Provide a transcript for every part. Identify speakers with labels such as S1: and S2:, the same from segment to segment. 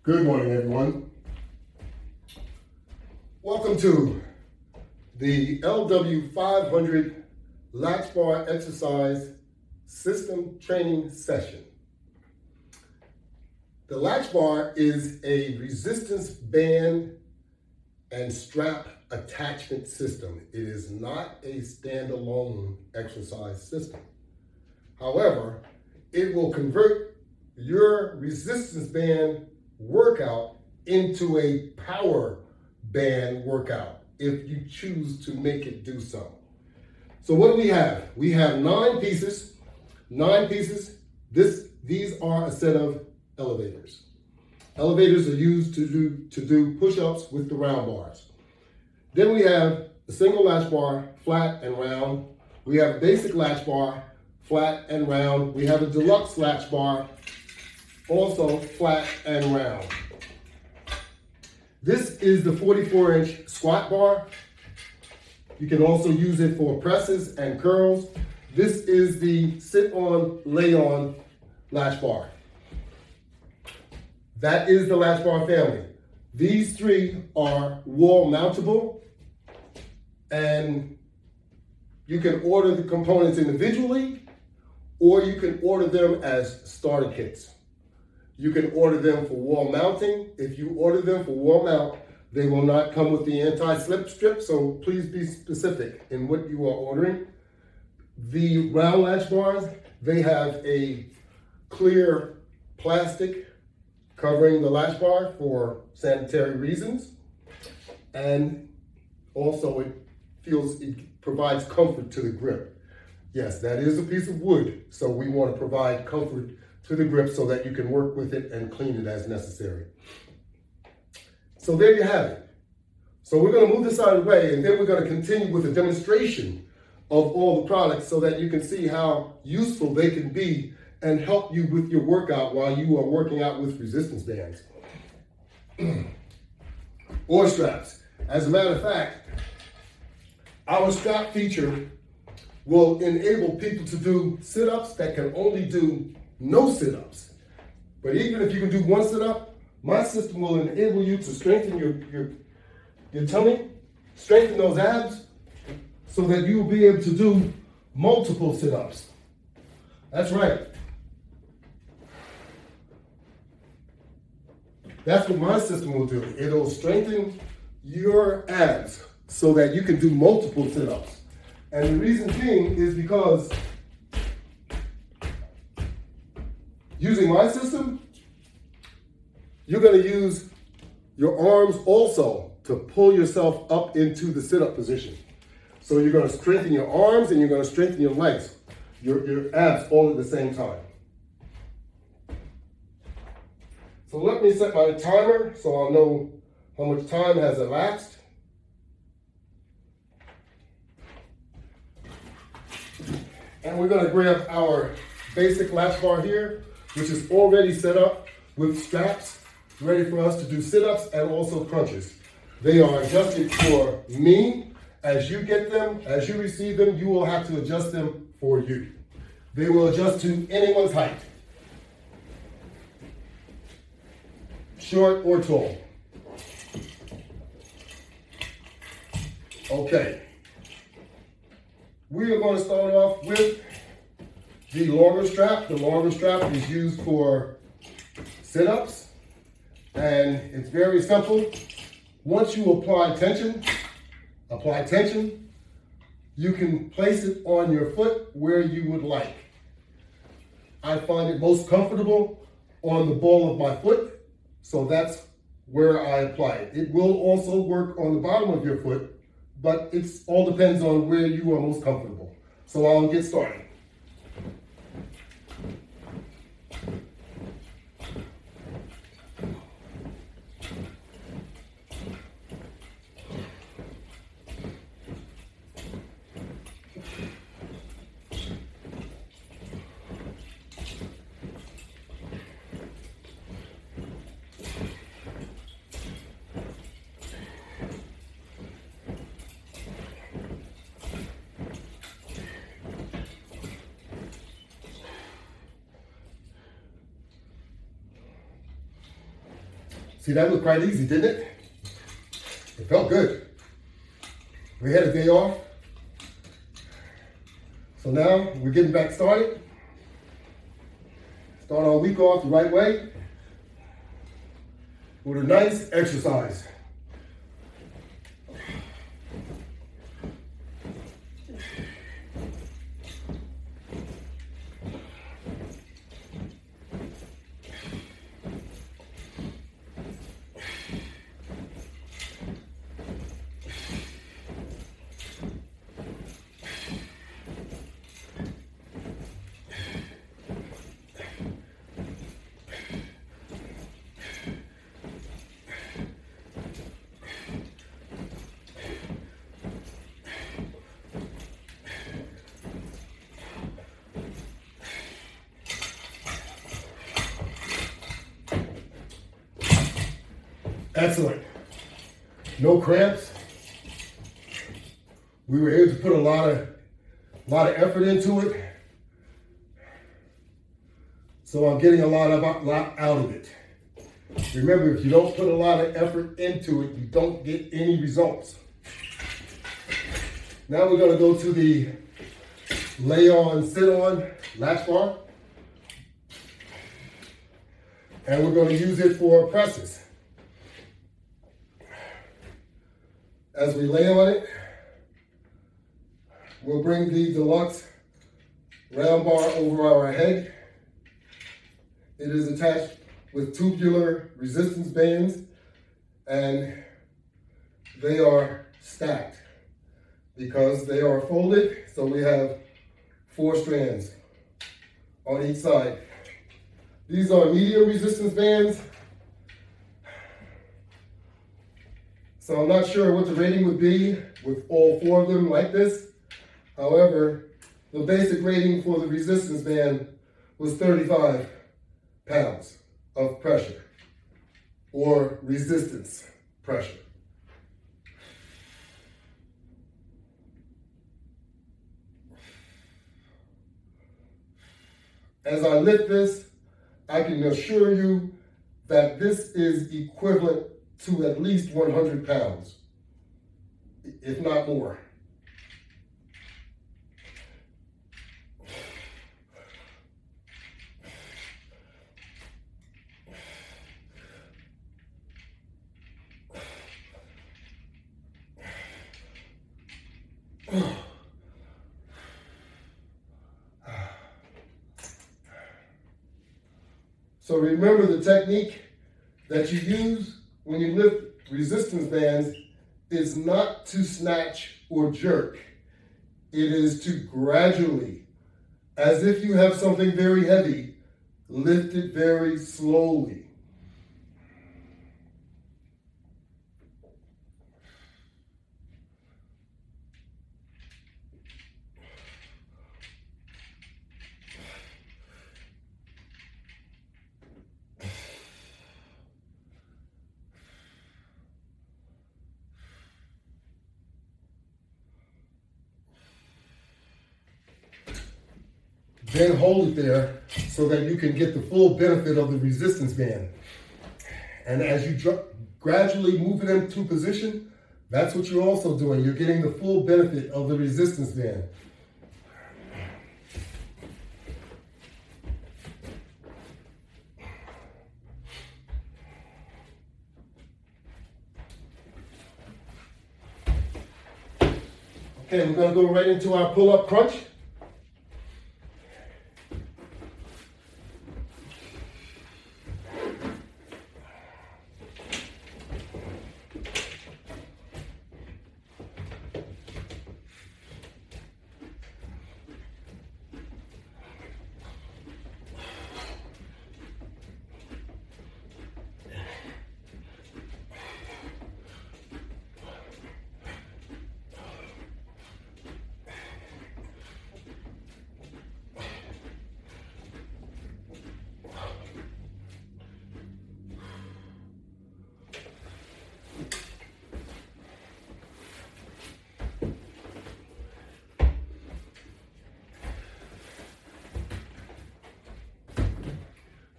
S1: Good morning, everyone. Welcome to the LW500 Latchbar exercise system training session. The Latchbar is a resistance band and strap attachment system. It is not a standalone exercise system. However, it will convert your resistance band workout into a power band workout if you choose to make it do so. So what do we have? We have 9 pieces. 9 pieces. These are a set of elevators. Elevators are used to do push-ups with the round bars. Then we have a single latch bar, flat and round. We have a basic latch bar, flat and round. We have a deluxe latch bar, also flat and round. This is the 44-inch squat bar. You can also use it for presses and curls. This is the sit-on, lay-on latch bar. That is the latch bar family. These 3 are wall mountable, and you can order the components individually, or you can order them as starter kits. You can order them for wall mounting. If you order them for wall mount, they will not come with the anti-slip strip, so please be specific in what you are ordering. The round latch bars, they have a clear plastic covering the latch bar for sanitary reasons, and also it provides comfort to the grip. Yes, that is a piece of wood, so we want to provide comfort to the grip so that you can work with it and clean it as necessary. So there you have it. So we're going to move this out of the way, and then we're going to continue with a demonstration of all the products so that you can see how useful they can be and help you with your workout while you are working out with resistance bands or straps. As a matter of fact, our strap feature will enable people to do sit-ups that can only do no sit-ups. But even if you can do 1 sit-up, my system will enable you to strengthen your tummy, strengthen those abs, so that you will be able to do multiple sit-ups. That's right. That's what my system will do. It'll strengthen your abs so that you can do multiple sit-ups. And the reason being is because using my system, you're going to use your arms also to pull yourself up into the sit-up position. So you're going to strengthen your arms and you're going to strengthen your legs, your abs all at the same time. So let me set my timer so I'll know how much time has elapsed. And we're going to grab our basic latch bar here, which is already set up with straps ready for us to do sit-ups and also crunches. They are adjusted for me. As you get them, as you receive them, you will have to adjust them for you. They will adjust to anyone's height, short or tall. Okay. We are going to start off with the longer strap. The longer strap is used for sit-ups, and it's very simple. Once you apply tension, you can place it on your foot where you would like. I find it most comfortable on the ball of my foot, so that's where I apply it. It will also work on the bottom of your foot, but it all depends on where you are most comfortable. So I'll get started. See, that looked quite easy, didn't it? It felt good. We had a day off. So now we're getting back started. Start our week off the right way with a nice exercise. Excellent. No cramps. We were able to put a lot of effort into it. So I'm getting a lot out of it. Remember, if you don't put a lot of effort into it, you don't get any results. Now we're going to go to the lay on, sit on latch bar. And we're going to use it for presses. As we lay on it, we'll bring the deluxe round bar over our head. It is attached with tubular resistance bands, and they are stacked because they are folded, so we have 4 strands on each side. These are medium resistance bands. So I'm not sure what the rating would be with all 4 of them like this. However, the basic rating for the resistance band was 35 pounds of pressure or resistance pressure. As I lift this, I can assure you that this is equivalent to at least 100 pounds, if not more. So remember the technique that you use when you lift resistance bands is not to snatch or jerk. It is to gradually, as if you have something very heavy, lift it very slowly. Then hold it there so that you can get the full benefit of the resistance band. And as you gradually move it into position, that's what you're also doing. You're getting the full benefit of the resistance band. Okay, we're going to go right into our pull-up crunch.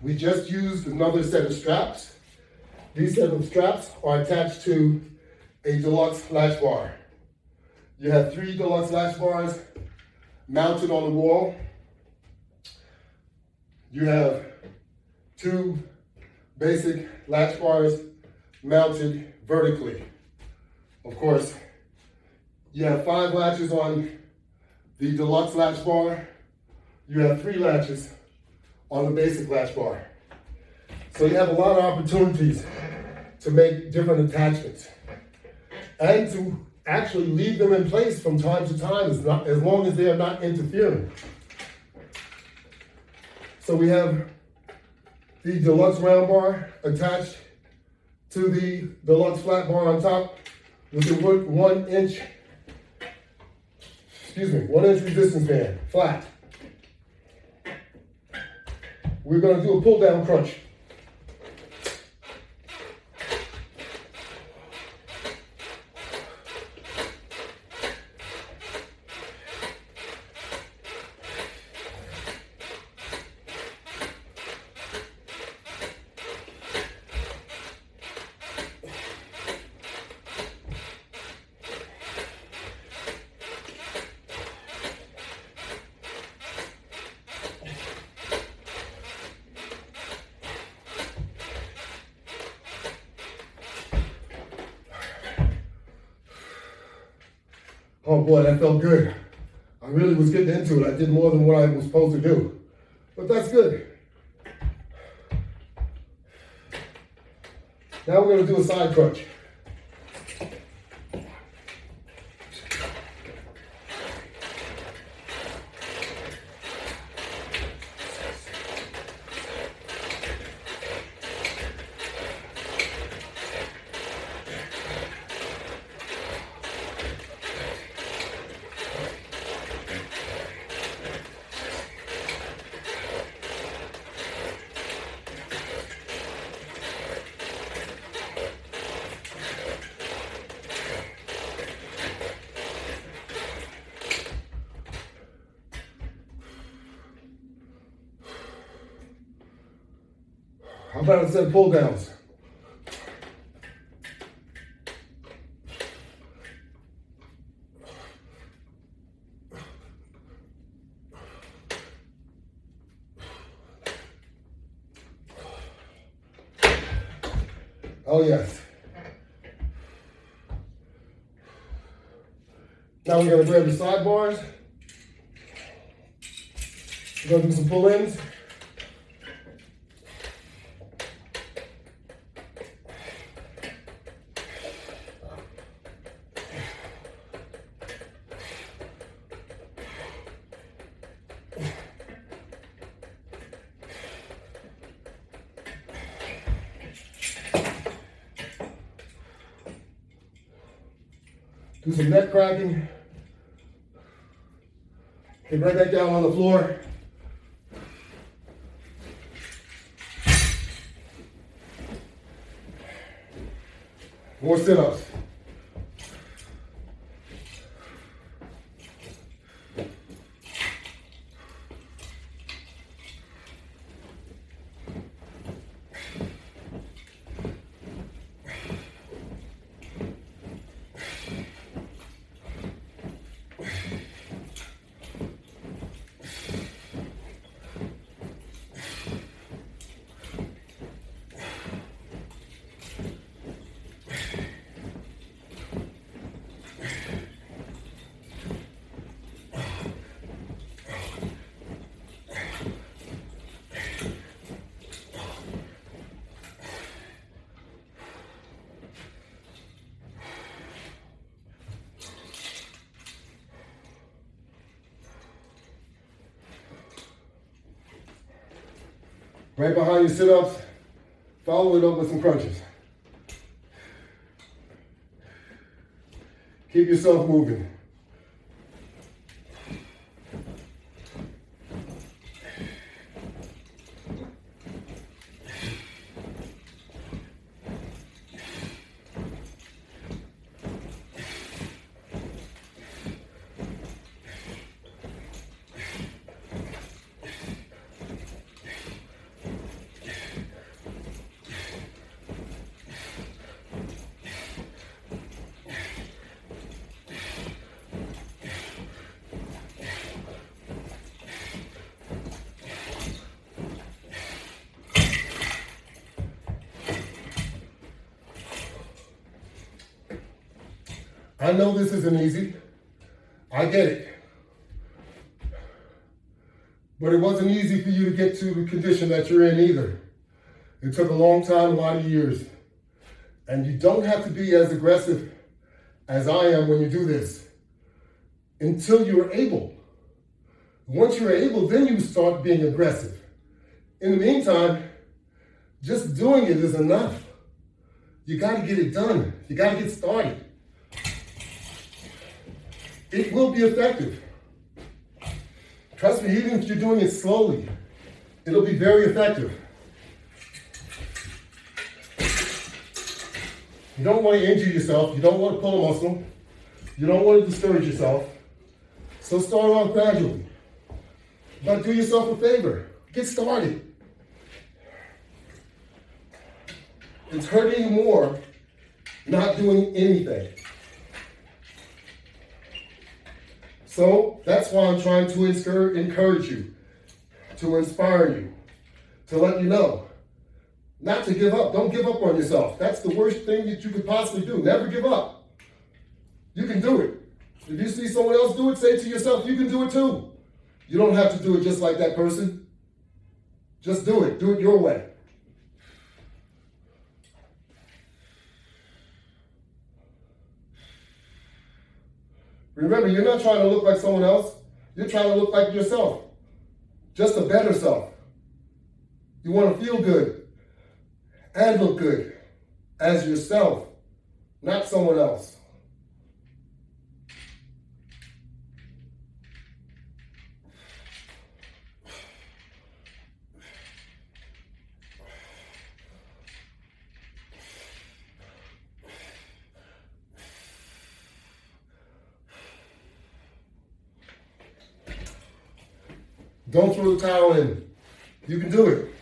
S1: We just used another set of straps These set of straps are attached to a deluxe latch bar. You have 3 deluxe latch bars mounted on the wall. You have 2 basic latch bars mounted vertically. Of course, you have 5 latches on the deluxe latch bar. You have 3 latches on the basic latch bar. So you have a lot of opportunities to make different attachments and to actually leave them in place from time to time as long as they are not interfering. So we have the deluxe round bar attached to the deluxe flat bar on top with the 1 inch resistance band, flat. We're going to do a pull down crunch. Oh boy, that felt good. I really was getting into it. I did more than what I was supposed to do. But that's good. Now we're going to do a side crunch. How about a set of pull downs? Oh yes. Now we're going to grab the sidebars. We're going to do some pull-ins. Do some neck cracking. Get right back down on the floor. More sit-ups. Right behind your sit-ups, follow it up with some crunches. Keep yourself moving. I know this isn't easy. I get it. But it wasn't easy for you to get to the condition that you're in either. It took a long time, a lot of years. And you don't have to be as aggressive as I am when you do this until you're able. Once you're able, then you start being aggressive. In the meantime, just doing it is enough. You gotta get it done. You gotta get started. It will be effective. Trust me, even if you're doing it slowly, it'll be very effective. You don't want to injure yourself. You don't want to pull a muscle. You don't want to discourage yourself. So start off gradually. But do yourself a favor. Get started. It's hurting you more not doing anything. So that's why I'm trying to encourage you, to inspire you, to let you know not to give up. Don't give up on yourself. That's the worst thing that you could possibly do. Never give up. You can do it. If you see someone else do it, say to yourself, you can do it too. You don't have to do it just like that person. Just do it. Do it your way. Remember, you're not trying to look like someone else. You're trying to look like yourself. Just a better self. You want to feel good and look good as yourself, not someone else. Don't throw the towel in. You can do it.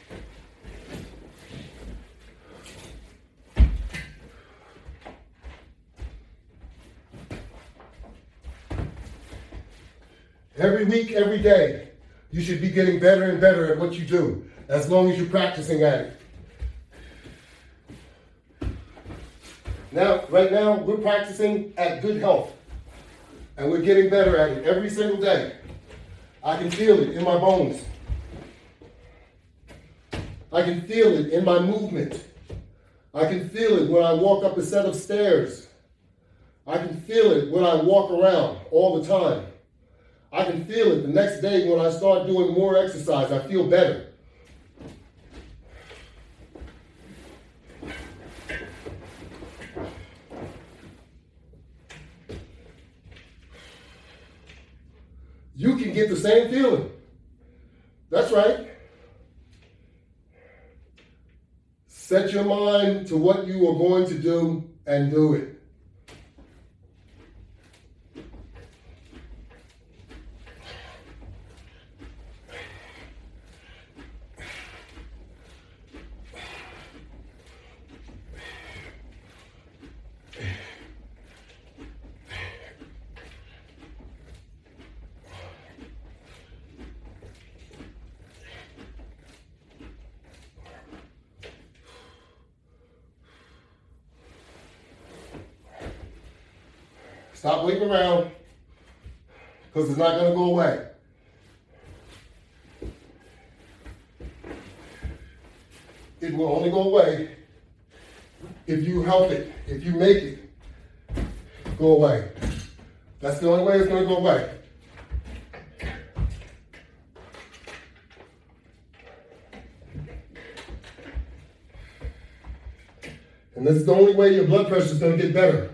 S1: Every week, every day, you should be getting better and better at what you do, as long as you're practicing at it. Now, right now, we're practicing at good health, and we're getting better at it every single day. I can feel it in my bones. I can feel it in my movement. I can feel it when I walk up a set of stairs. I can feel it when I walk around all the time. I can feel it the next day when I start doing more exercise. I feel better. You can get the same feeling. That's right. Set your mind to what you are going to do and do it. Stop waiting around, because it's not going to go away. It will only go away if you help it, if you make it go away. That's the only way it's going to go away. And this is the only way your blood pressure is going to get better.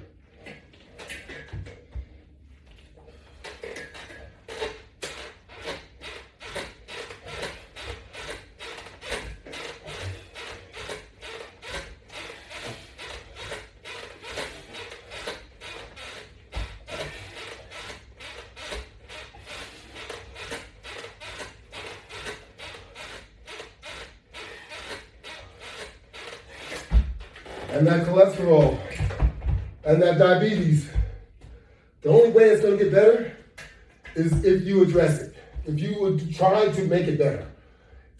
S1: And that cholesterol, and that diabetes, the only way it's going to get better is if you address it. If you would try to make it better.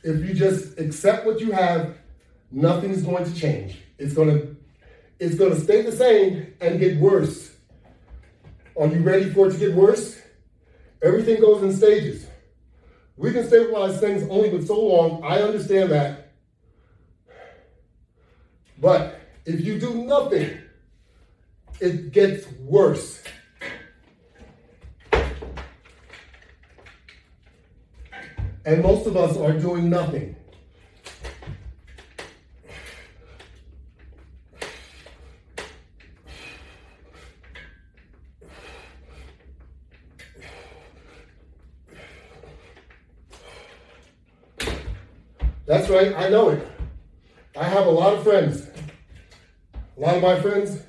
S1: If you just accept what you have, nothing's going to change. It's going to stay the same and get worse Are you ready for it to get worse? Everything goes in stages. We can stabilize things only but so long. I understand that. But if you do nothing, it gets worse. And most of us are doing nothing. That's right, I know it. I have a lot of friends. A lot of my friends,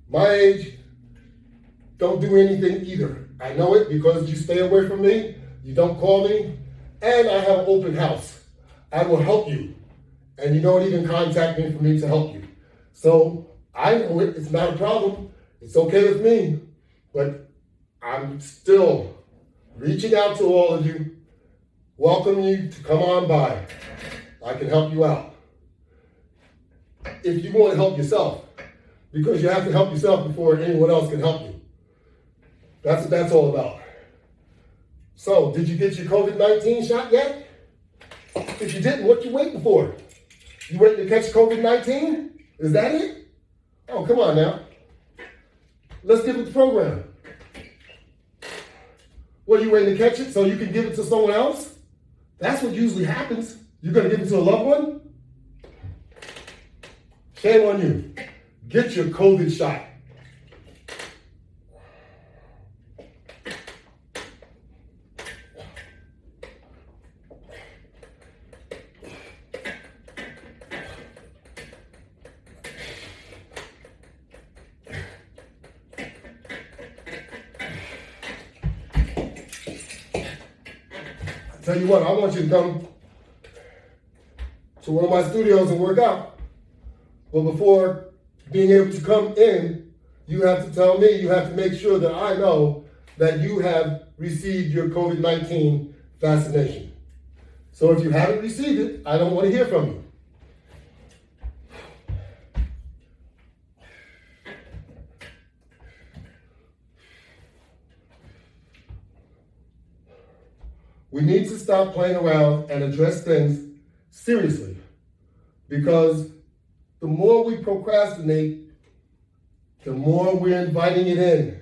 S1: my age, don't do anything either. I know it because you stay away from me, you don't call me, and I have an open house. I will help you. And you don't even contact me for me to help you. So I know it, it's not a problem. It's okay with me. But I'm still reaching out to all of you, welcoming you to come on by. I can help you out. If you want to help yourself, because you have to help yourself before anyone else can help you. That's what that's all about. So, did you get your COVID-19 shot yet? If you didn't, what you waiting for? You waiting to catch COVID-19? Is that it? Oh, come on now. Let's give it the program. What, are you waiting to catch it so you can give it to someone else? That's what usually happens. You're going to give it to a loved one? Shame on you. Get your COVID shot. I tell you what, I want you to come to one of my studios and work out. But before being able to come in, you have to tell me, you have to make sure that I know that you have received your COVID-19 vaccination. So if you haven't received it, I don't want to hear from you. We need to stop playing around and address things seriously, because the more we procrastinate, the more we're inviting it in.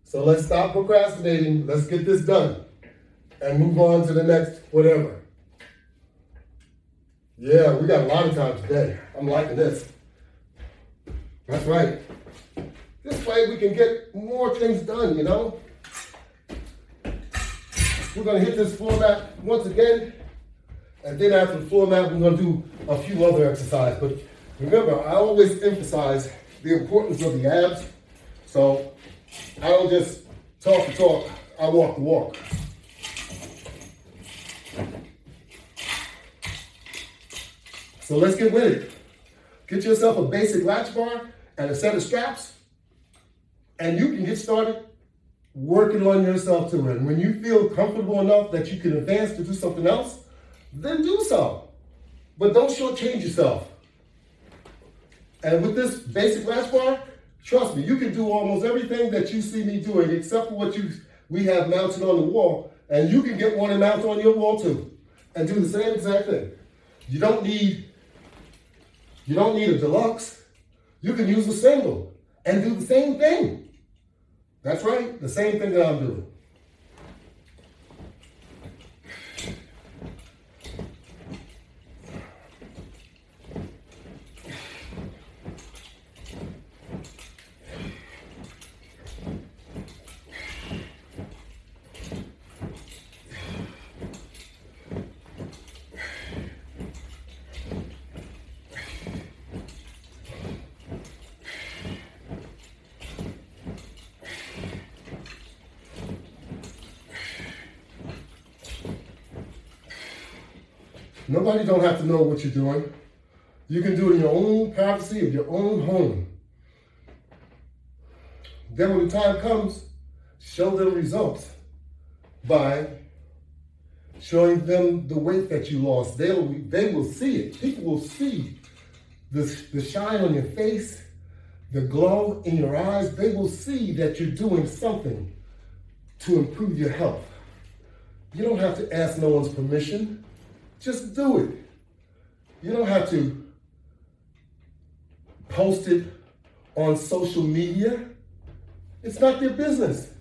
S1: So let's stop procrastinating, let's get this done, and move on to the next whatever. Yeah, we got a lot of time today. I'm liking this. That's right. This way we can get more things done, you know? We're gonna hit this floor mat once again, and then after the floor mat, we're gonna do a few other exercises. But remember, I always emphasize the importance of the abs. So I don't just talk the talk, I walk the walk. So let's get with it. Get yourself a basic latch bar and a set of straps, and you can get started working on yourself too. And when you feel comfortable enough that you can advance to do something else, then do so. But don't shortchange yourself. And with this basic latch bar, trust me, you can do almost everything that you see me doing except for what we have mounted on the wall. And you can get one and mount on your wall too, and do the same exact thing. You don't need a deluxe. You can use a single and do the same thing. That's right, the same thing that I'm doing. Nobody don't have to know what you're doing. You can do it in your own privacy of your own home. Then when the time comes, show them results by showing them the weight that you lost. They will see it. People will see the shine on your face, the glow in your eyes, they will see that you're doing something to improve your health. You don't have to ask no one's permission. Just do it. You don't have to post it on social media. It's not their business.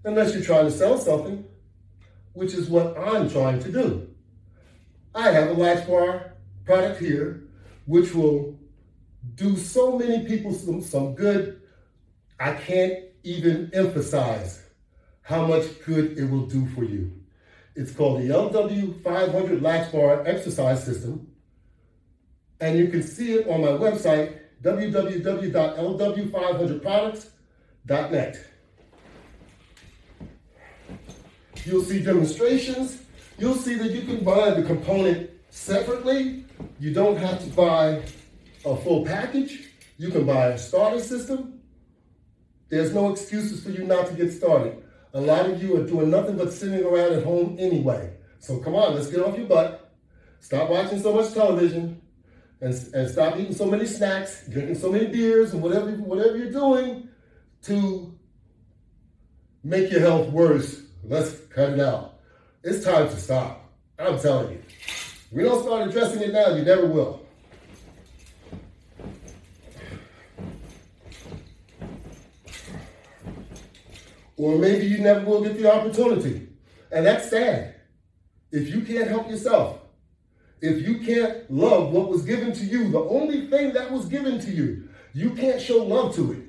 S1: Unless you're trying to sell something, which is what I'm trying to do. I have a Latchbar product here, which will do so many people some good. I can't even emphasize how much good it will do for you. It's called the LW500 Latchbar Exercise System, and you can see it on my website, www.lw500products.net. You'll see demonstrations. You'll see that you can buy the component separately. You don't have to buy a full package. You can buy a starter system. There's no excuses for you not to get started. A lot of you are doing nothing but sitting around at home anyway. So come on, let's get off your butt. Stop watching so much television and stop eating so many snacks, drinking so many beers, and whatever you're doing to make your health worse. Let's cut it out. It's time to stop. I'm telling you. If we don't start addressing it now, you never will. Or maybe you never will get the opportunity. And that's sad. If you can't help yourself, if you can't love what was given to you, the only thing that was given to you, you can't show love to it.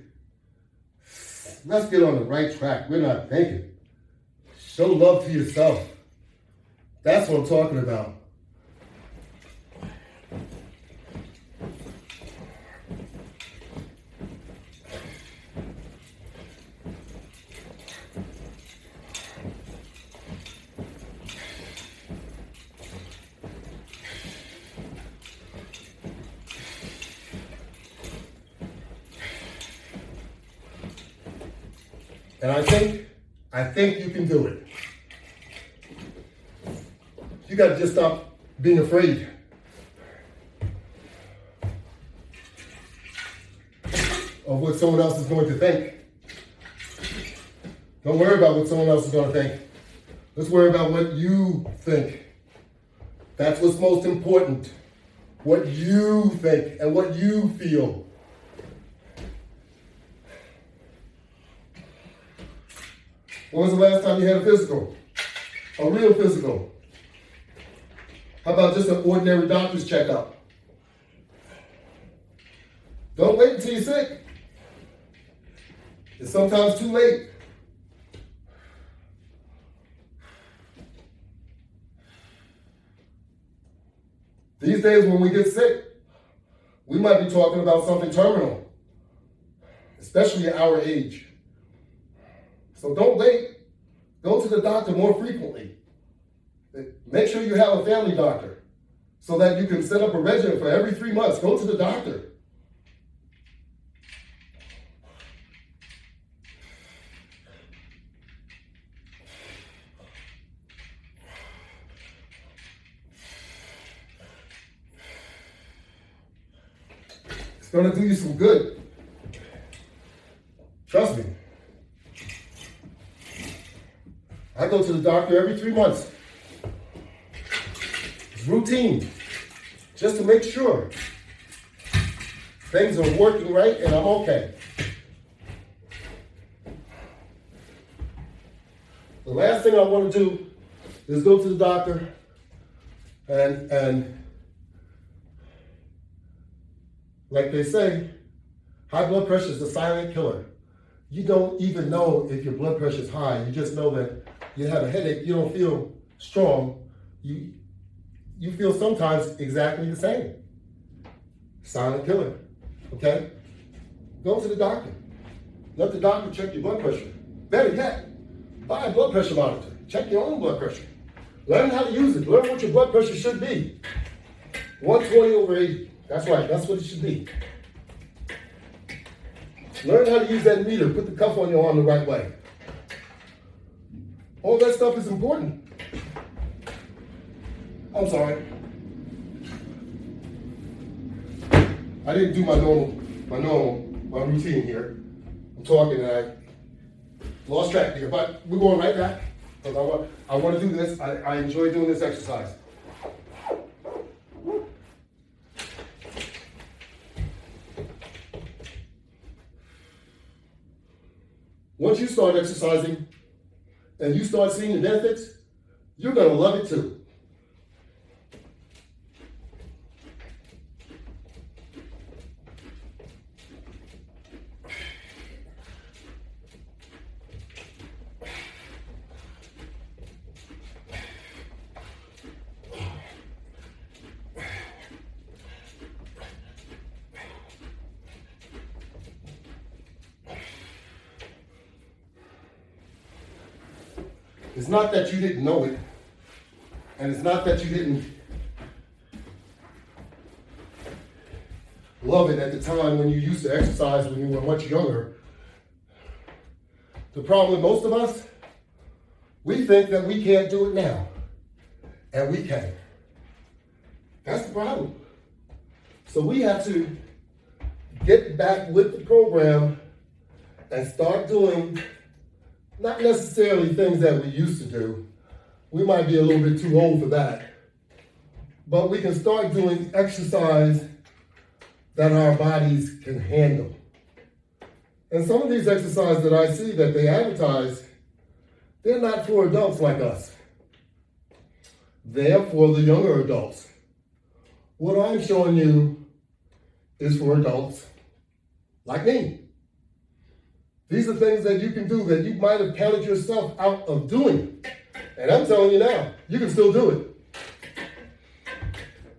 S1: Let's get on the right track. We're not thinking. Show love to yourself. That's what I'm talking about. And I think you can do it. You got to just stop being afraid. Of what someone else is going to think. Don't worry about what someone else is going to think. Let's worry about what you think. That's what's most important. What you think and what you feel. When was the last time you had a physical? A real physical? How about just an ordinary doctor's checkup? Don't wait until you're sick. It's sometimes too late. These days when we get sick, we might be talking about something terminal, especially at our age. So don't wait. Go to the doctor more frequently. Make sure you have a family doctor so that you can set up a regimen for every 3 months. Go to the doctor. It's going to do you some good. Trust me. I go to the doctor every 3 months. It's routine, just to make sure things are working right and I'm okay. The last thing I want to do is go to the doctor and like they say, high blood pressure is a silent killer. You don't even know if your blood pressure is high. You just know that you have a headache. You don't feel strong. You feel sometimes exactly the same. Silent killer, okay? Go to the doctor. Let the doctor check your blood pressure. Better yet, buy a blood pressure monitor. Check your own blood pressure. Learn how to use it. Learn what your blood pressure should be. 120/80. That's right, that's what it should be. Learn how to use that meter. Put the cuff on your arm the right way. All that stuff is important. I'm sorry. I didn't do my normal my routine here. I'm talking and I lost track here, but we're going right back because I want to do this. I enjoy doing this exercise. Once you start exercising and you start seeing the benefits, you're going to love it too. It's not that you didn't know it, and it's not that you didn't love it at the time when you used to exercise when you were much younger. The problem with most of us, we think that we can't do it now, and we can. That's the problem. So we have to get back with the program and start doing not necessarily things that we used to do. We might be a little bit too old for that. But we can start doing exercise that our bodies can handle. And some of these exercises that I see that they advertise, they're not for adults like us. They're for the younger adults. What I'm showing you is for adults like me. These are things that you can do that you might have counted yourself out of doing. And I'm telling you now, you can still do it.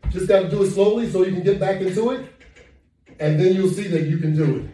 S1: Just got to do it slowly so you can get back into it, and then you'll see that you can do it.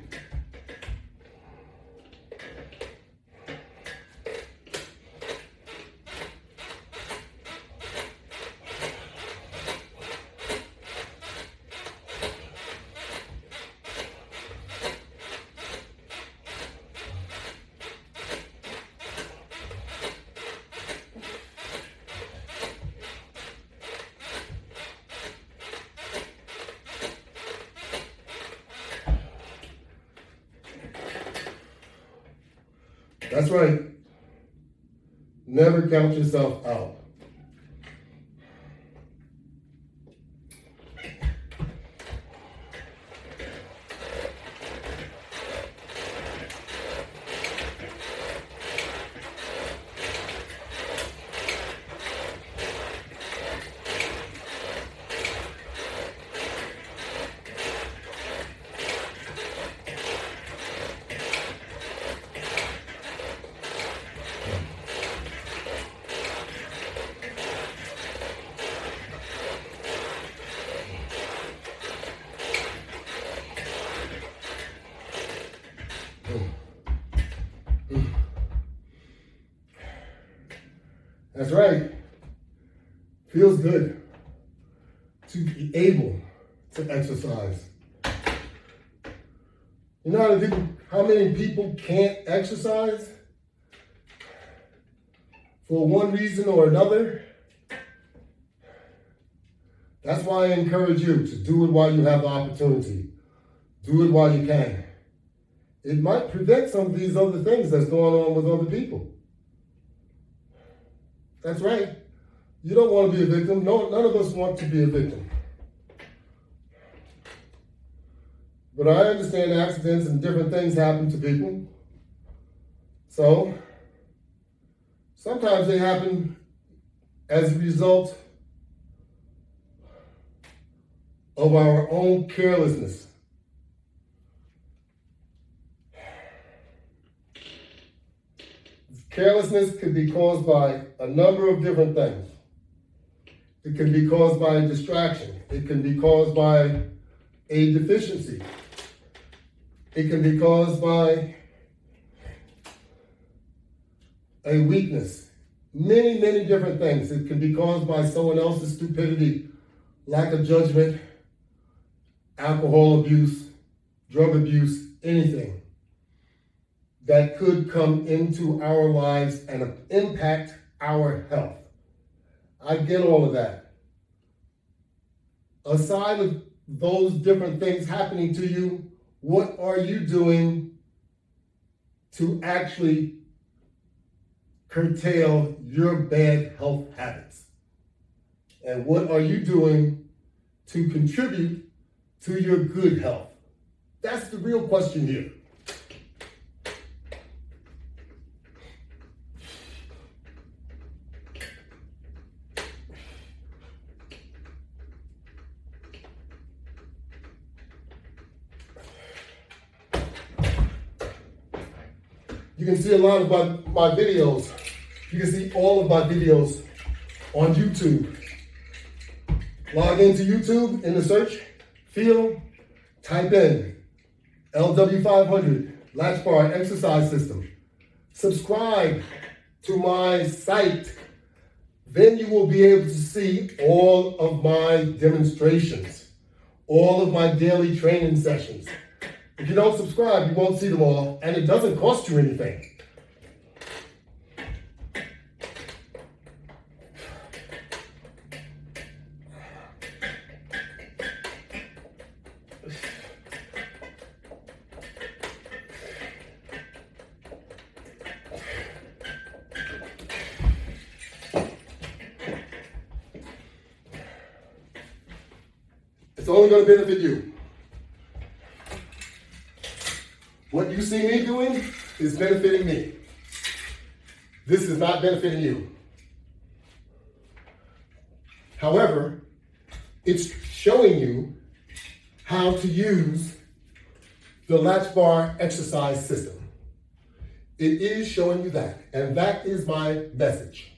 S1: That's right. Never count yourself out. That's right. Feels good to be able to exercise. You know how many people can't exercise for one reason or another? That's why I encourage you to do it while you have the opportunity. Do it while you can. It might prevent some of these other things that's going on with other people. That's right. You don't want to be a victim. No, none of us want to be a victim. But I understand accidents and different things happen to people. So, sometimes they happen as a result of our own carelessness. Carelessness could be caused by a number of different things. It can be caused by a distraction. It can be caused by a deficiency. It can be caused by a weakness. Many, many different things. It can be caused by someone else's stupidity, lack of judgment, alcohol abuse, drug abuse, anything that could come into our lives and impact our health. I get all of that. Aside of those different things happening to you, What are you doing to actually curtail your bad health habits? And what are you doing to contribute to your good health? That's the real question here. You can see a lot of my videos. You can see all of my videos on YouTube. Log into YouTube in the search field, type in LW500 Latchbar exercise system. Subscribe to my site. Then you will be able to see all of my demonstrations, all of my daily training sessions. If you don't subscribe, you won't see them all, and it doesn't cost you anything. It's only going to benefit you. What you see me doing is benefiting me. This is not benefiting you. However, it's showing you how to use the Latchbar exercise system. It is showing you that, and that is my message.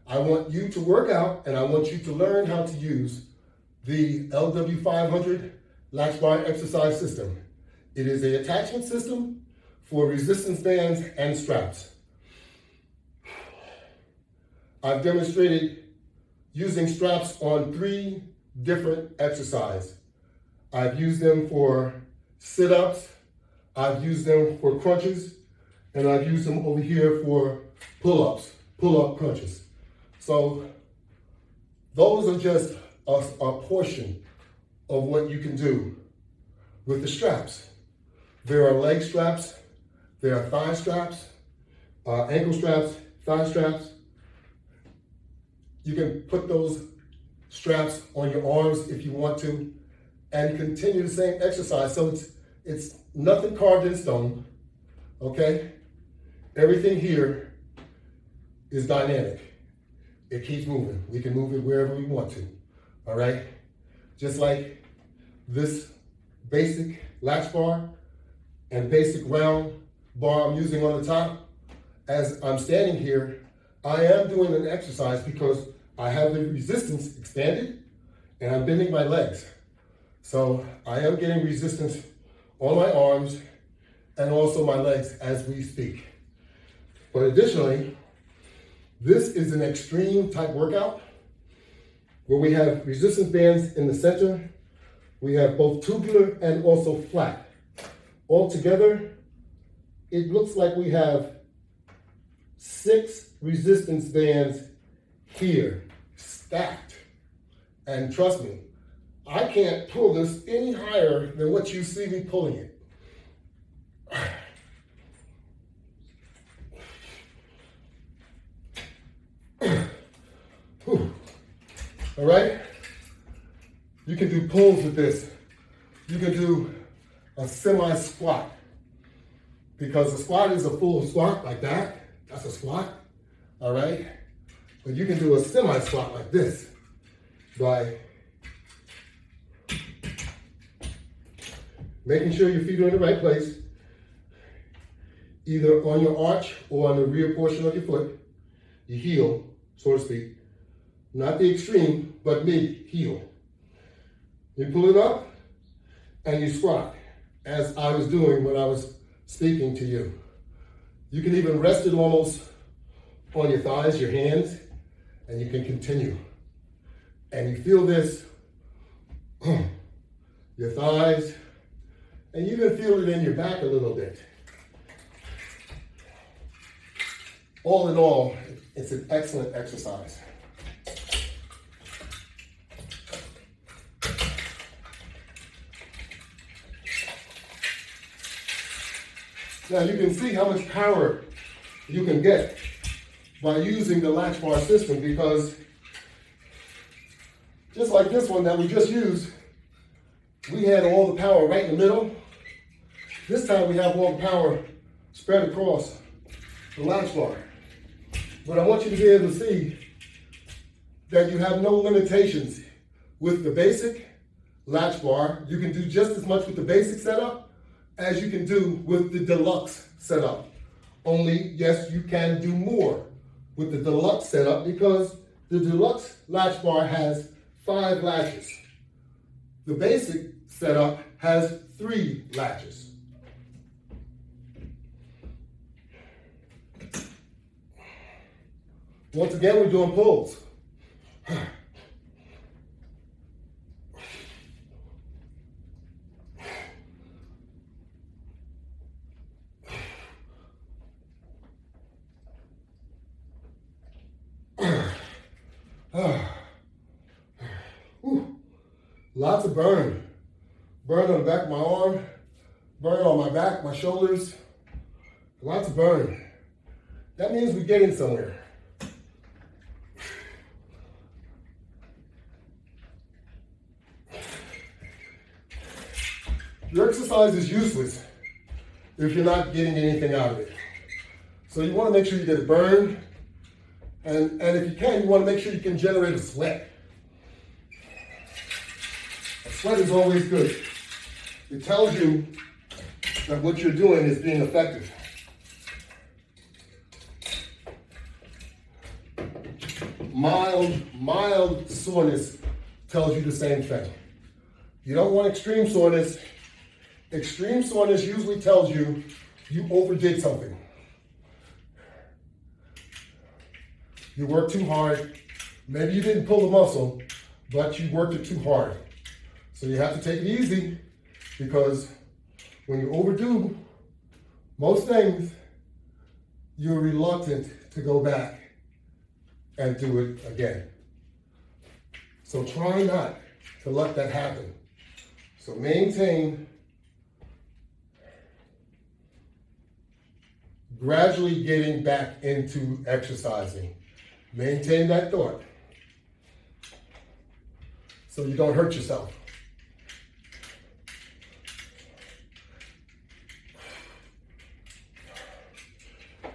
S1: I want you to work out, and I want you to learn how to use the LW500 Latchbar exercise system. It is an attachment system for resistance bands and straps. I've demonstrated using straps on 3 different exercises. I've used them for sit-ups, I've used them for crunches, and I've used them over here for pull-ups, pull-up crunches. So those are just a portion of what you can do with the straps. There are leg straps, there are thigh straps, ankle straps, thigh straps. You can put those straps on your arms if you want to and continue the same exercise. So it's nothing carved in stone, okay? Everything here is dynamic. It keeps moving. We can move it wherever we want to, all right? Just like this basic latch bar and basic round bar I'm using on the top. As I'm standing here, I am doing an exercise because I have the resistance expanded and I'm bending my legs. So I am getting resistance on my arms and also my legs as we speak. But additionally, this is an extreme type workout where we have resistance bands in the center. We have both tubular and also flat. Altogether, it looks like we have 6 resistance bands here, stacked. And trust me, I can't pull this any higher than what you see me pulling it. All right? You can do pulls with this. You can do a semi-squat, because a squat is a full squat like that. That's a squat, all right? But you can do a semi-squat like this by making sure your feet are in the right place, either on your arch or on the rear portion of your foot, your heel, so to speak. Not the extreme, but mid-heel. You pull it up and you squat, as I was doing when I was speaking to you. You can even rest it almost on your thighs, your hands, and you can continue. And you feel this, your thighs, and you even feel it in your back a little bit. All in all, it's an excellent exercise. Now you can see how much power you can get by using the Latchbar system, because just like this one that we just used, we had all the power right in the middle. This time we have all the power spread across the Latchbar. But I want you to be able to see that you have no limitations with the basic Latchbar. You can do just as much with the basic setup as you can do with the deluxe setup. Only, yes, you can do more with the deluxe setup because the deluxe Latchbar has 5 latches. The basic setup has 3 latches. Once again, we're doing pulls. Lots of burn. Burn on the back of my arm, burn on my back, my shoulders. Lots of burn. That means we're getting somewhere. Your exercise is useless if you're not getting anything out of it. So you want to make sure you get a burn, and if you can, you want to make sure you can generate a sweat. A sweat is always good. It tells you that what you're doing is being effective. Mild soreness tells you the same thing. You don't want extreme soreness. Extreme soreness usually tells you you overdid something. You worked too hard. Maybe you didn't pull the muscle, but you worked it too hard. So you have to take it easy, because when you overdo most things, you're reluctant to go back and do it again. So try not to let that happen. So maintain gradually getting back into exercising. Maintain that thought so you don't hurt yourself.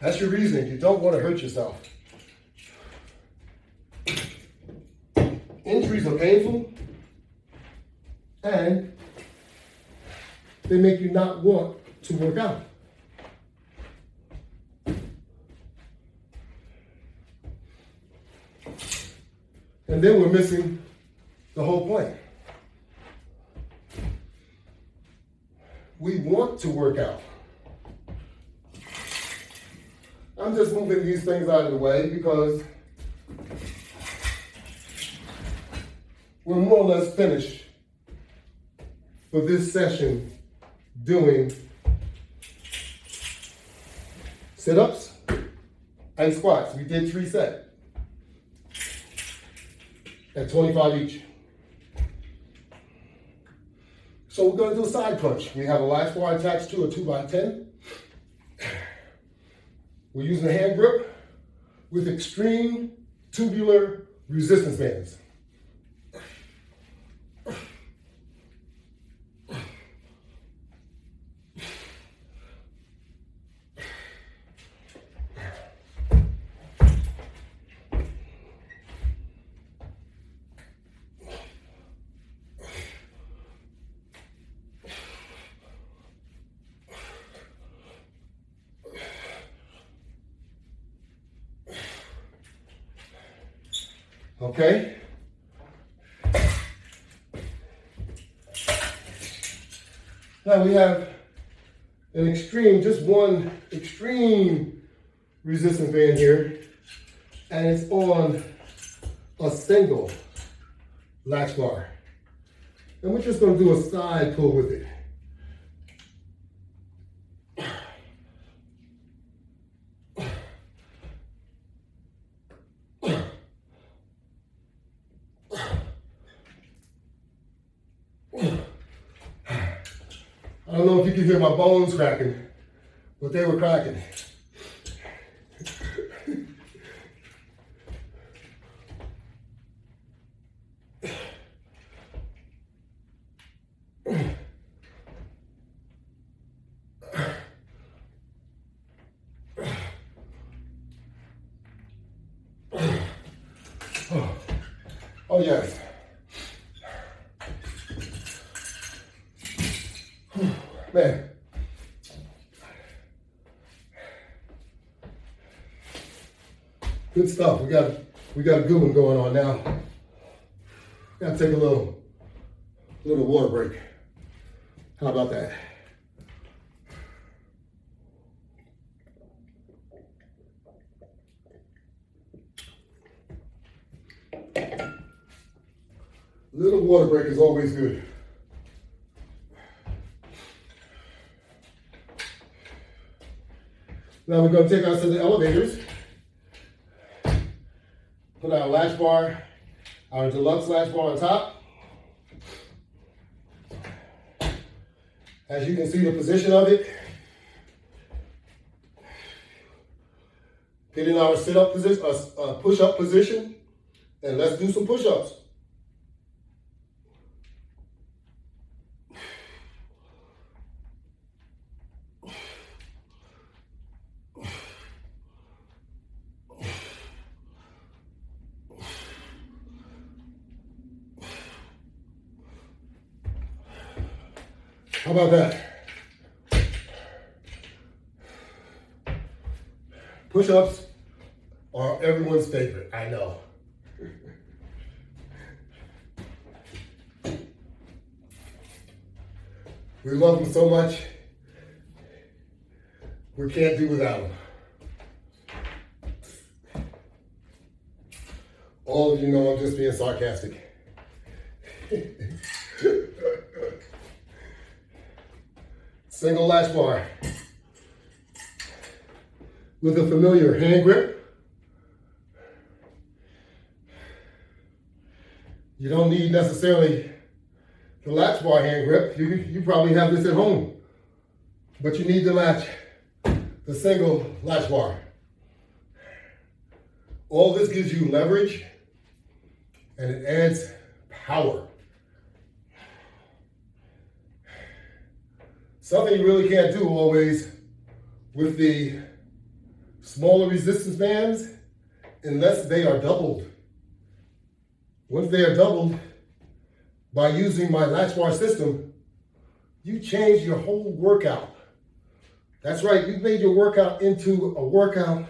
S1: That's your reasoning. You don't want to hurt yourself. Injuries are painful, and they make you not want to work out. And then we're missing the whole point. We want to work out. I'm just moving these things out of the way because we're more or less finished for this session doing sit-ups and squats. We did 3 sets at 25 each. So we're going to do a side punch. We have a Latchbar attached to a 2x10. We're using a hand grip with extreme tubular resistance bands. Okay? Now we have an extreme, just one extreme resistance band here, and it's on a single Latchbar. And we're just going to do a side pull with it. I don't know if you can hear my bones cracking, but they were cracking. Oh yes. Man. Good stuff. We got a good one going on now. Gotta take a little water break. How about that? Little water break is always good. Now we're going to take us to the elevators. Put our latch bar, our deluxe latch bar on top. As you can see the position of it. Get in our sit-up position, push-up position, and let's do some push-ups. How about that? Push-ups are everyone's favorite, I know. We love them so much, we can't do without them. All of you know I'm just being sarcastic. Single latch bar with a familiar hand grip. You don't need necessarily the latch bar hand grip. You probably have this at home, but you need the single latch bar. All this gives you leverage and it adds power. Something you really can't do always with the smaller resistance bands unless they are doubled. Once they are doubled, by using my latch bar system, you change your whole workout. That's right, you've made your workout into a workout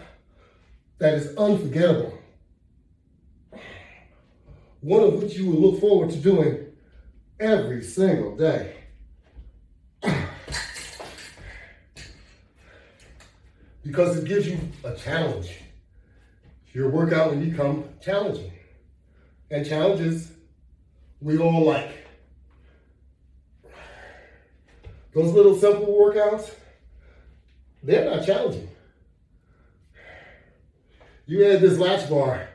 S1: that is unforgettable. One of which you will look forward to doing every single day. Because it gives you a challenge. Your workout will become challenging. And challenges we all like. Those little simple workouts, they're not challenging. You add this latch bar,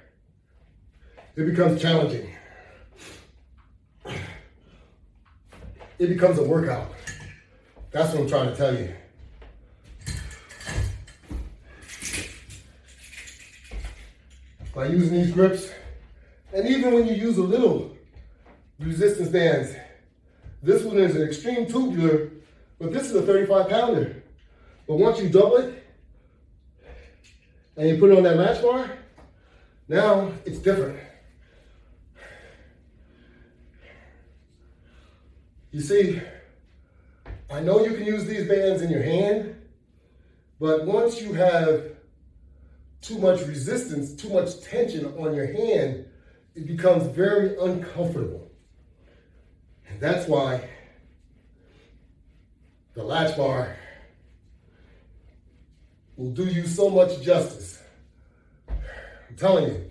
S1: it becomes challenging. It becomes a workout. That's what I'm trying to tell you. By using these grips, and even when you use a little resistance bands, this one is an extreme tubular, but this is a 35-pounder. But once you double it, and you put it on that latch bar, now it's different. You see, I know you can use these bands in your hand, but once you have too much resistance, too much tension on your hand, it becomes very uncomfortable. And that's why the latch bar will do you so much justice. I'm telling you,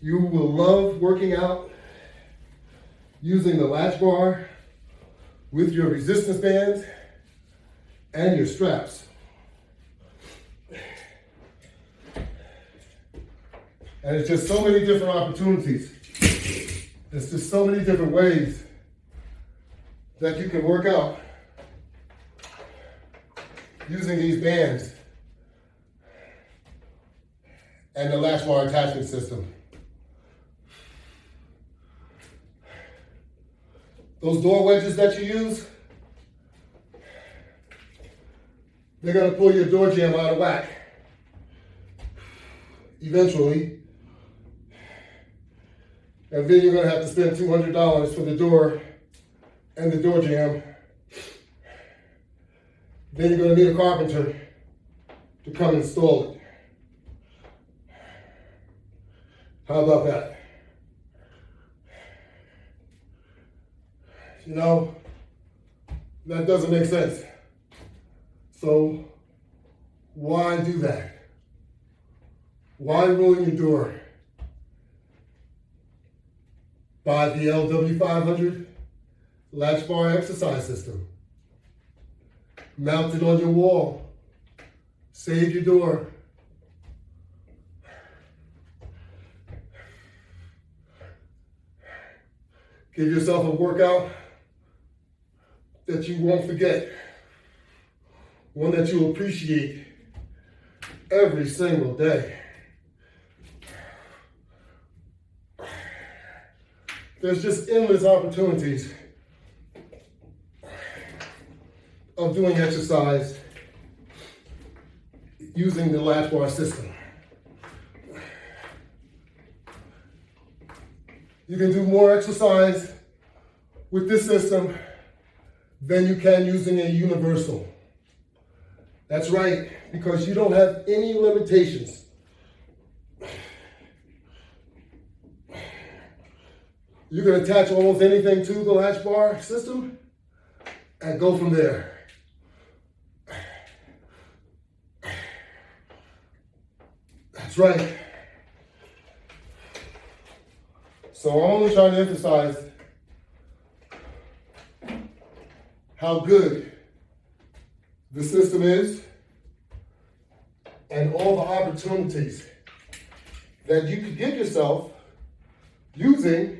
S1: you will love working out using the latch bar with your resistance bands and your straps. And it's just so many different opportunities. There's just so many different ways that you can work out using these bands and the Latchbar attachment system. Those door wedges that you use, they're gonna pull your door jamb out of whack eventually. And then you're gonna have to spend $200 for the door and the door jamb. Then you're gonna need a carpenter to come install it. How about that? You know, that doesn't make sense. So why do that? Why ruin your door? Buy the LW500 Latchbar exercise system. Mount it on your wall. Save your door. Give yourself a workout that you won't forget. One that you'll appreciate every single day. There's just endless opportunities of doing exercise using the Latchbar system. You can do more exercise with this system than you can using a universal. That's right, because you don't have any limitations. You can attach almost anything to the Latchbar system and go from there. That's right. So I'm only trying to emphasize how good the system is and all the opportunities that you could give yourself using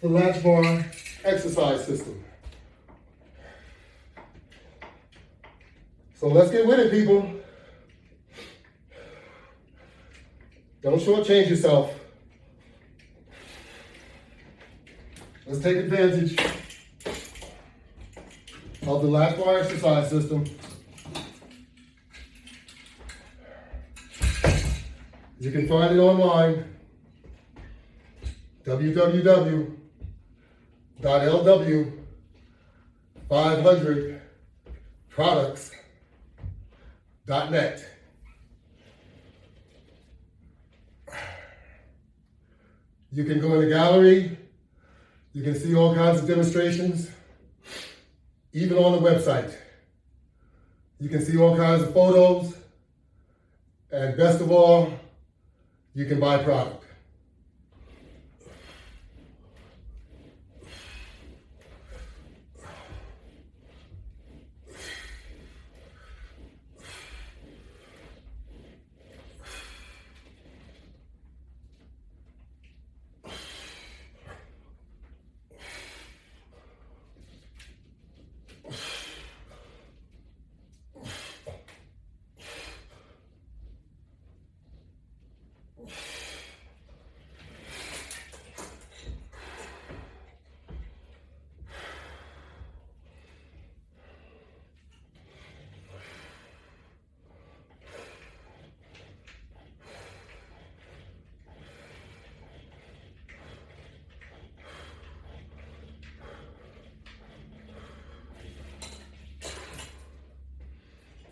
S1: the Latchbar exercise system. So let's get with it, people. Don't shortchange yourself. Let's take advantage of the Latchbar exercise system. You can find it online, www.lw500products.net. You can go in the gallery. You can see all kinds of demonstrations, even on the website. You can see all kinds of photos, and best of all, you can buy product.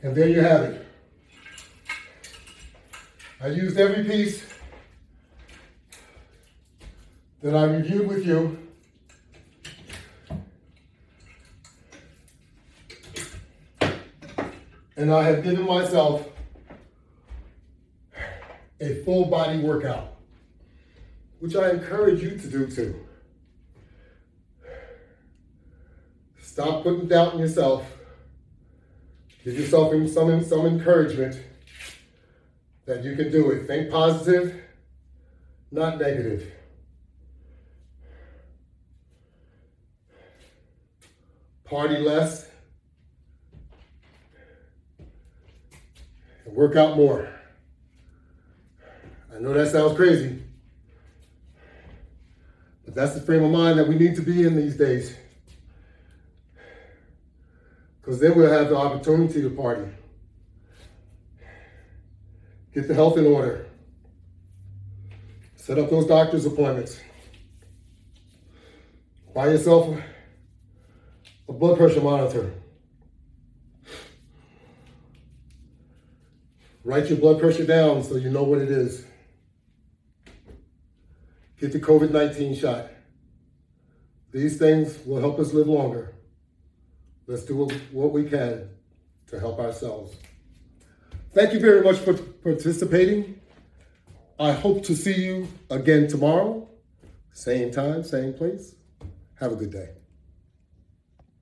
S1: And there you have it. I used every piece that I reviewed with you. And I have given myself a full body workout, which I encourage you to do too. Stop putting doubt in yourself. Give yourself some encouragement that you can do it. Think positive, not negative. Party less, and work out more. I know that sounds crazy, but that's the frame of mind that we need to be in these days. Because then we'll have the opportunity to party. Get the health in order. Set up those doctor's appointments. Buy yourself a blood pressure monitor. Write your blood pressure down so you know what it is. Get the COVID-19 shot. These things will help us live longer. Let's do what we can to help ourselves. Thank you very much for participating. I hope to see you again tomorrow. Same time, same place. Have a good day.